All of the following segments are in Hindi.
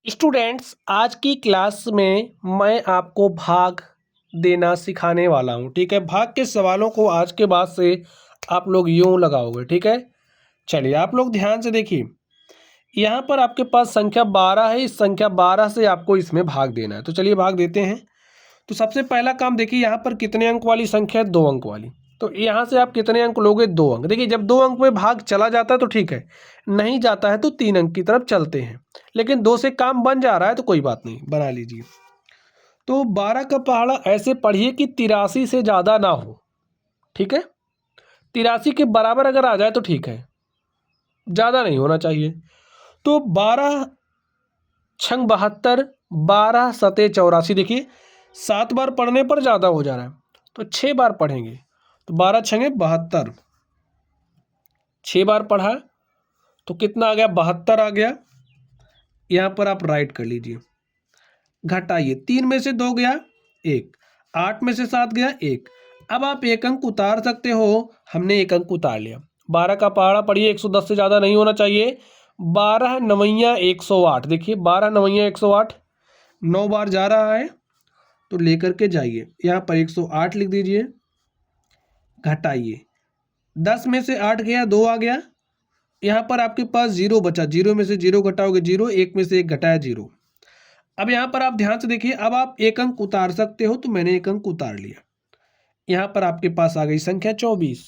स्टूडेंट्स, आज की क्लास में मैं आपको भाग देना सिखाने वाला हूँ। ठीक है, भाग के सवालों को आज के बाद से आप लोग यूं लगाओगे। ठीक है, चलिए आप लोग ध्यान से देखिए। यहाँ पर आपके पास संख्या 12 है। इस संख्या 12 से आपको इसमें भाग देना है। तो चलिए भाग देते हैं। तो सबसे पहला काम देखिए, यहाँ पर कितने अंक वाली संख्या है? 2 अंक वाली। तो यहाँ से आप कितने अंक लोगे? 2 अंक। देखिए, जब 2 अंक में भाग चला जाता है तो ठीक है, नहीं जाता है तो 3 अंक की तरफ चलते हैं। लेकिन 2 से काम बन जा रहा है तो कोई बात नहीं, बना लीजिए। तो 12 का पहाड़ा ऐसे पढ़िए कि 83 से ज़्यादा ना हो। ठीक है, 83 के बराबर अगर आ जाए तो ठीक है, ज़्यादा नहीं होना चाहिए। तो 12 छंग 72, 12 सते 84। देखिए, 7 बार पढ़ने पर ज़्यादा हो जा रहा है, तो 6 बार पढ़ेंगे। तो 12 छंगे 72, 6 बार पढ़ा तो कितना आ गया? 72 आ गया। यहाँ पर आप राइट कर लीजिए, घटाइए। 3 में से 2 गया 1, 8 में से 7 गया 1। अब आप 1 अंक उतार सकते हो। हमने 1 अंक उतार लिया। 12 का पहाड़ा पढ़िए, 110 से ज़्यादा नहीं होना चाहिए। 12 नवैया 108। देखिए, 12 नवैया 108, 9 बार जा रहा है तो लेकर के जाइए। यहाँ पर 108 लिख दीजिए, घटाइए। 10 में से 8 गया, 2 आ गया। यहाँ पर आपके पास 0 बचा, 0 में से 0 घटाओगे 0, 1 में से 1 घटाया 0। अब यहाँ पर आप ध्यान से देखिए, अब आप 1 अंक उतार सकते हो, तो मैंने 1 अंक उतार लिया। यहाँ पर आपके पास आ गई संख्या 24।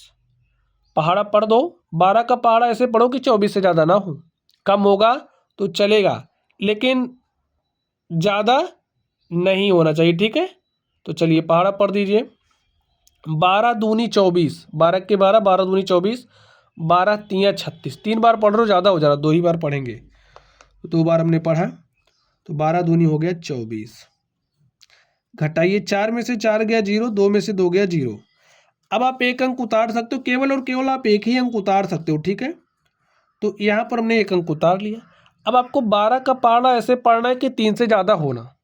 पहाड़ा पढ़ दो। 12 का पहाड़ा ऐसे पढ़ो कि 24 से ज़्यादा ना हो। कम होगा तो चलेगा, लेकिन ज़्यादा नहीं होना चाहिए। ठीक है, तो चलिए पहाड़ा पढ़ दीजिए। 12 दूनी 24, 12 के 12, 12 दूनी 24, 12 तियाँ 36। 3 बार पढ़ रहे हो, ज़्यादा हो जा रहा, 2 ही बार पढ़ेंगे। तो 2 बार हमने पढ़ा, तो 12 दूनी हो गया 24। घटाइए, 4 में से 4 गया 0, 2 में से 2 गया 0। अब आप 1 अंक उतार सकते हो, केवल और केवल आप 1 ही अंक उतार सकते हो। ठीक है, तो यहाँ पर हमने 1 अंक उतार लिया। अब आपको 12 का पढ़ना ऐसे पढ़ना है कि 3 से ज़्यादा होना।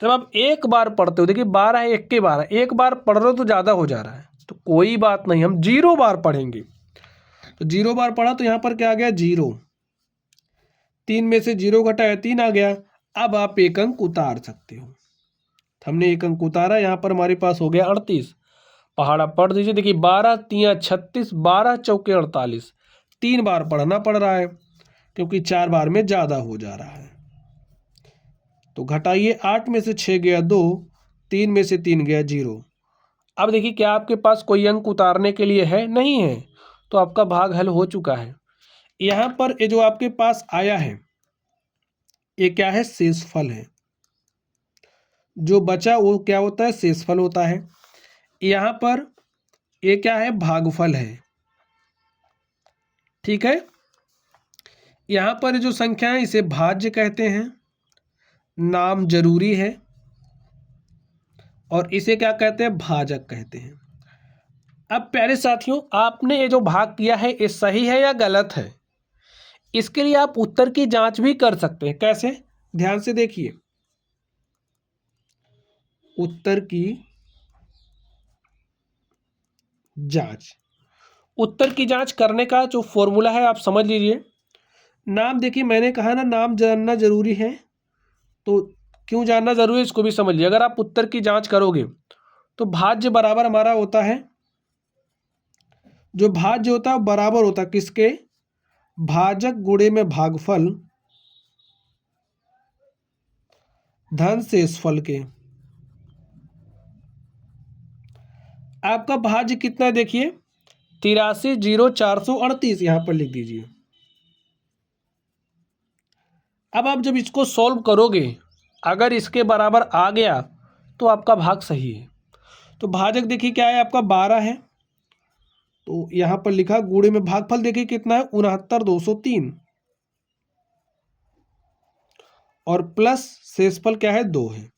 जब आप एक बार पढ़ते हो, देखिए 12 है, 1 के 12, एक बार पढ़ रहे हो तो ज़्यादा हो जा रहा है, तो कोई बात नहीं, हम 0 बार पढ़ेंगे। तो 0 बार पढ़ा तो यहाँ पर क्या आ गया? 0। 3 में से 0 घटाया 3 आ गया। अब आप 1 अंक उतार सकते हो। हमने 1 अंक उतारा, यहाँ पर हमारे पास हो गया 38। पहाड़ा पढ़ दीजिए। देखिए, 12 तियाँ 36, 12 चौके 48। 3 बार पढ़ना पड़ रहा है क्योंकि 4 बार में ज़्यादा हो जा रहा है। तो घटाइए, 8 में से 6 गया 2, 3 में से 3 गया 0। अब देखिए, क्या आपके पास कोई अंक उतारने के लिए है? नहीं है, तो आपका भाग हल हो चुका है। यहाँ पर ये जो आपके पास आया है, ये क्या है? शेषफल है। जो बचा वो क्या होता है? शेषफल होता है। यहाँ पर ये क्या है? भागफल है। ठीक है, यहाँ पर जो संख्या है इसे भाज्य कहते हैं, नाम जरूरी है, और इसे क्या कहते हैं? भाजक कहते हैं। अब प्यारे साथियों, आपने ये जो भाग किया है ये सही है या गलत है? इसके लिए आप उत्तर की जांच भी कर सकते हैं। कैसे? ध्यान से देखिए, उत्तर की जांच। उत्तर की जांच करने का जो फॉर्मूला है आप समझ लीजिए। नाम, देखिए मैंने कहा ना, नाम जानना जरूरी है, तो क्यों जानना जरूरी है इसको भी समझ लीजिए। अगर आप उत्तर की जांच करोगे तो भाज्य बराबर हमारा होता है, जो भाज्य होता है बराबर होता है किसके? भाजक गुणे में भागफल धन शेषफल के। आपका भाज्य कितना है? देखिए, 83 0 438, यहां पर लिख दीजिए। अब आप जब इसको सॉल्व करोगे, अगर इसके बराबर आ गया तो आपका भाग सही है। तो भाजक देखिए क्या है आपका? 12 है, तो यहां पर लिखा गुणे में भागफल देखिए कितना है? 69 203, और प्लस शेषफल क्या है? 2 है।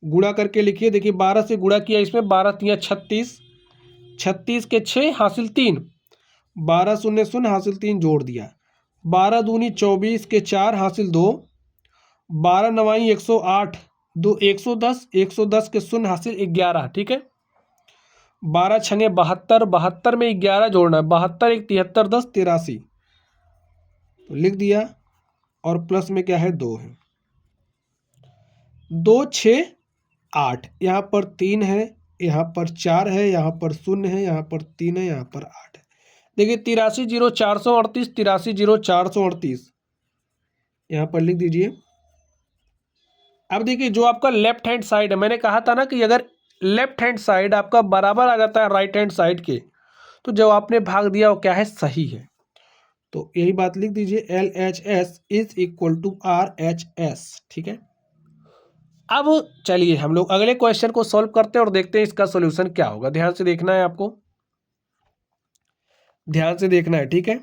गुणा करके लिखिए। देखिए, 12 से गुणा किया इसमें, 12 तियाँ 36, 36 के 6 हासिल 3, 12 शून्य शून्य हासिल 3 जोड़ दिया। 12 दूनी 24 के 4 हासिल 2, 12 नवाई 108, 2 110, 110 के शून्य हासिल 11। ठीक है, 12 छंगे 72, 72 में 11 जोड़ना है, 72 1 73 10 83, तो लिख दिया। और प्लस में क्या है 2 है। 2 6 8, यहाँ पर 3 है, यहाँ पर 4 है, यहाँ पर 0 है, यहाँ पर 3 है, यहाँ पर 8 है। देखिए 830438, 830438 यहाँ पर लिख दीजिए। अब देखिए जो आपका लेफ्ट हैंड साइड है, मैंने कहा था ना कि अगर लेफ्ट हैंड साइड आपका बराबर आ जाता है राइट हैंड साइड के, तो जो आपने भाग दिया वो क्या है, सही है। तो यही बात लिख दीजिए, LHS is equal to RHS। ठीक है, अब चलिए हम लोग अगले क्वेश्चन को सॉल्व करते हैं और देखते हैं इसका सॉल्यूशन क्या होगा। ध्यान से देखना है आपको, ध्यान से देखना है। ठीक है,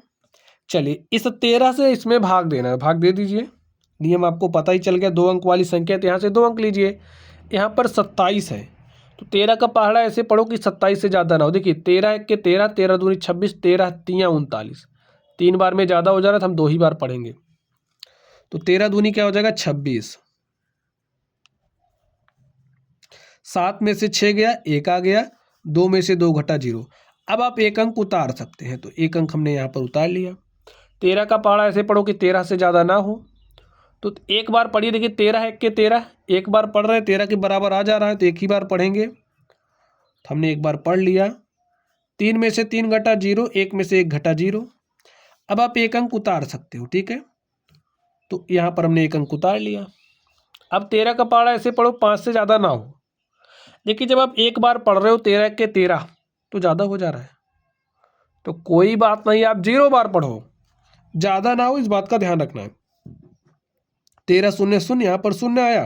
चलिए इस 13 से इसमें भाग देना है, भाग दे दीजिए। नियम आपको पता ही चल गया, 2 अंक वाली संख्या तो यहाँ से 2 अंक लीजिए। यहाँ पर 27 है, तो 13 का पहाड़ा ऐसे पढ़ो कि 27 से ज़्यादा ना हो। देखिए 13 1 के 13, 13 दूनी 26, 13 3 39, 3 बार में ज़्यादा हो जा रहा था, हम 2 ही बार पढ़ेंगे। तो 13 दूनी क्या हो जाएगा 26, 7 में से 6 गया, 1 आ गया, 2 में से 2 घटा 0। अब आप 1 अंक उतार सकते हैं, तो 1 अंक हमने यहाँ पर उतार लिया। 13 का पहाड़ा ऐसे पढ़ो कि 13 से ज़्यादा ना हो, तो एक बार पढ़िए। देखिए 13 1 के 13, एक बार पढ़ रहे हैं, 13 के बराबर आ जा रहा है, तो एक ही बार पढ़ेंगे। तो हमने एक बार पढ़ लिया। 3 में से 3 घटा 0, 1 में से 1 घटा 0। अब आप 1 अंक उतार सकते हो। ठीक है, तो यहाँ पर हमने 1 अंक उतार लिया। अब 13 का पहाड़ा ऐसे पढ़ो 5 से ज़्यादा ना हो। देखिए जब आप एक बार पढ़ रहे हो 13 1 के 13, तो ज़्यादा हो जा रहा है, तो कोई बात नहीं, आप 0 बार पढ़ो, ज़्यादा ना हो, इस बात का ध्यान रखना है। 13 0 0, यहाँ पर 0 आया,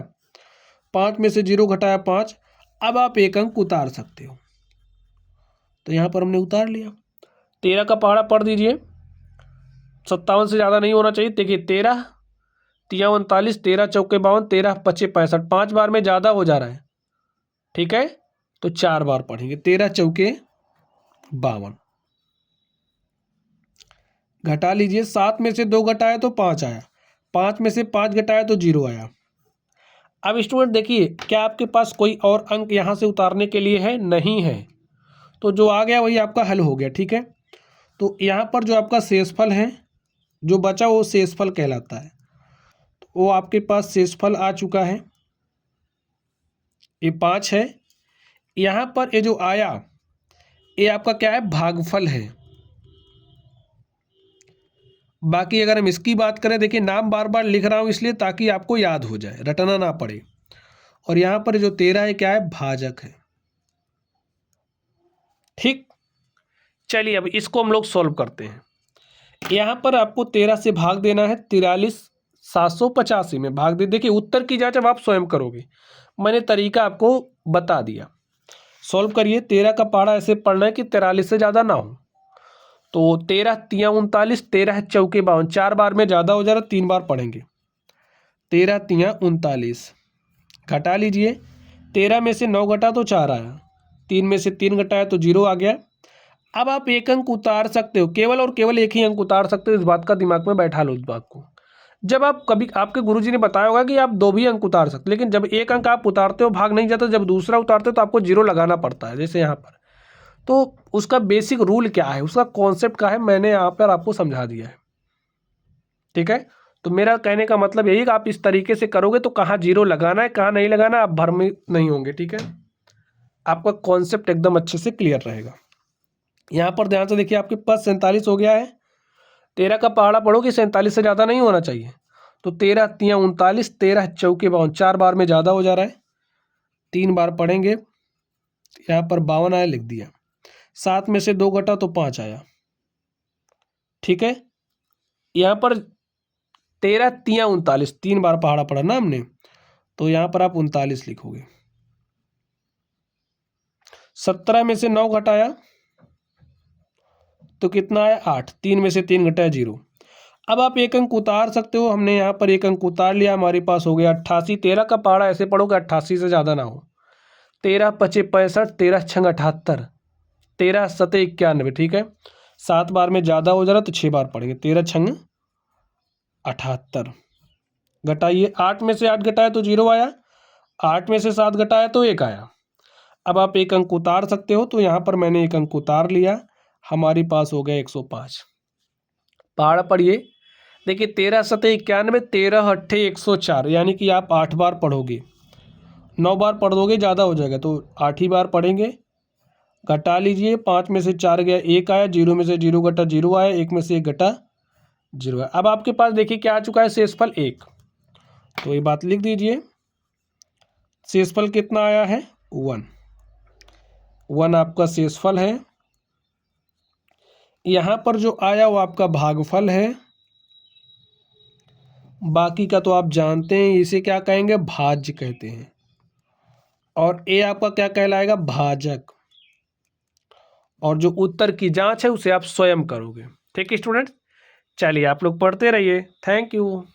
5 में से 0 घटाया 5। अब आप 1 अंक उतार सकते हो, तो यहाँ पर हमने उतार लिया। 13 का पहाड़ा पढ़ दीजिए, 57 से ज़्यादा नहीं होना चाहिए। देखिए 13 3 39, 13 चौके 52, 13 25 65, 5 बार में ज़्यादा हो जा रहा है। ठीक है, तो 4 बार पढ़ेंगे। 13 चौके 52, घटा लीजिए। 7 में से 2 घटाया तो 5 आया, 5 में से 5 घटाया तो 0 आया। अब स्टूडेंट देखिए, क्या आपके पास कोई और अंक यहाँ से उतारने के लिए है? नहीं है, तो जो आ गया वही आपका हल हो गया। ठीक है, तो यहाँ पर जो आपका शेषफल है, जो बचा वो शेषफल कहलाता है। तो वो आपके पास शेषफल आ चुका है, ये 5 है। यहाँ पर ये जो आया, ये आपका क्या है, भागफल है। बाकी अगर हम इसकी बात करें, देखिए नाम बार बार लिख रहा हूँ इसलिए ताकि आपको याद हो जाए, रटना ना पड़े। और यहाँ पर जो 13 है क्या है, भाजक है। ठीक, चलिए अब इसको हम लोग सॉल्व करते हैं। यहाँ पर आपको 13 से भाग देना है, 43,785 में भाग दे। देखिए उत्तर की जांच अब आप स्वयं करोगे, मैंने तरीका आपको बता दिया। सॉल्व करिए। 13 का पहाड़ा ऐसे पढ़ना है कि 43 से ज़्यादा ना हो, तो 13 3 39, 13 चौके 52, 4 बार में ज़्यादा हो जा रहा है, 3 बार पढ़ेंगे। 13 3 39, घटा लीजिए। 13 में से 9 घटा तो 4 आया, 3 में से 3 घटाया तो 0 आ गया। अब आप 1 अंक उतार सकते हो, केवल और केवल 1 ही अंक उतार सकते हो। इस बात का दिमाग में बैठा लो इस बात को। जब आप कभी, आपके गुरुजी ने बताया होगा कि आप 2 भी अंक उतार सकते, लेकिन जब 1 अंक आप उतारते हो भाग नहीं जाता, जब दूसरा उतारते हो तो आपको 0 लगाना पड़ता है, जैसे यहाँ पर। तो उसका बेसिक रूल क्या है, उसका कॉन्सेप्ट क्या है, मैंने यहाँ पर आपको समझा दिया है। ठीक है, तो मेरा कहने का मतलब यही कि आप इस तरीके से करोगे तो कहाँ 0 लगाना है कहाँ नहीं लगाना, आप भ्रमित नहीं होंगे। ठीक है, आपका कॉन्सेप्ट एकदम अच्छे से क्लियर रहेगा। यहाँ पर ध्यान से देखिए, आपके पास 47 हो गया है। 13 का पहाड़ा पढ़ो कि 47 से ज़्यादा नहीं होना चाहिए, तो 13 3 39, 13 चौके 52, 4 बार में ज़्यादा हो जा रहा है, 3 बार पढ़ेंगे। यहाँ पर 52 आया, लिख दिया। 7 में से 2 घटा तो 5 आया। ठीक है, यहाँ पर 13 3 39, 3 बार पहाड़ा पढ़ा ना हमने, तो यहाँ पर आप 39 लिखोगे। 17 में से 9 घटाया तो कितना आया, 8, 3 में से 3 घटाया 0। अब आप 1 अंक उतार सकते हो, हमने यहाँ पर 1 अंक उतार लिया, हमारे पास हो गया 88। 13 का पहाड़ा ऐसे पढ़ोगे 88 से ज़्यादा ना हो। 13 25 65, 13 छंग 78, 13 सते 91। ठीक है, 7 बार में ज़्यादा हो जा रहा तो 6 बार पढ़ेंगे। 13 छंग 78, घटाइए। 8 में से 8 घटाया तो 0 आया, 8 में से 7 घटाया तो 1 आया। अब आप 1 अंक उतार सकते हो, तो यहाँ पर मैंने 1 अंक उतार लिया, हमारे पास हो गया 105। पहाड़ा पढ़िए, देखिए 13×7=91, 13×8=104, यानी कि आप 8 बार पढ़ोगे। 9 बार पढ़ दोगे ज़्यादा हो जाएगा, तो 8 ही बार पढ़ेंगे। घटा लीजिए, 5 में से 4 गया 1 आया, 0 में से 0 घटा 0 आया, 1 में से 1 घटा 0 आया। अब आपके पास देखिए क्या आ चुका है, शेषफल 1। तो ये बात लिख दीजिए, शेषफल कितना आया है 1। 1 आपका शेषफल है। यहाँ पर जो आया वो आपका भागफल है। बाकी का तो आप जानते हैं, इसे क्या कहेंगे, भाज्य कहते हैं। और ए आपका क्या कहलाएगा, भाजक। और जो उत्तर की जांच है उसे आप स्वयं करोगे। ठीक है स्टूडेंट, चलिए आप लोग पढ़ते रहिए। Thank you.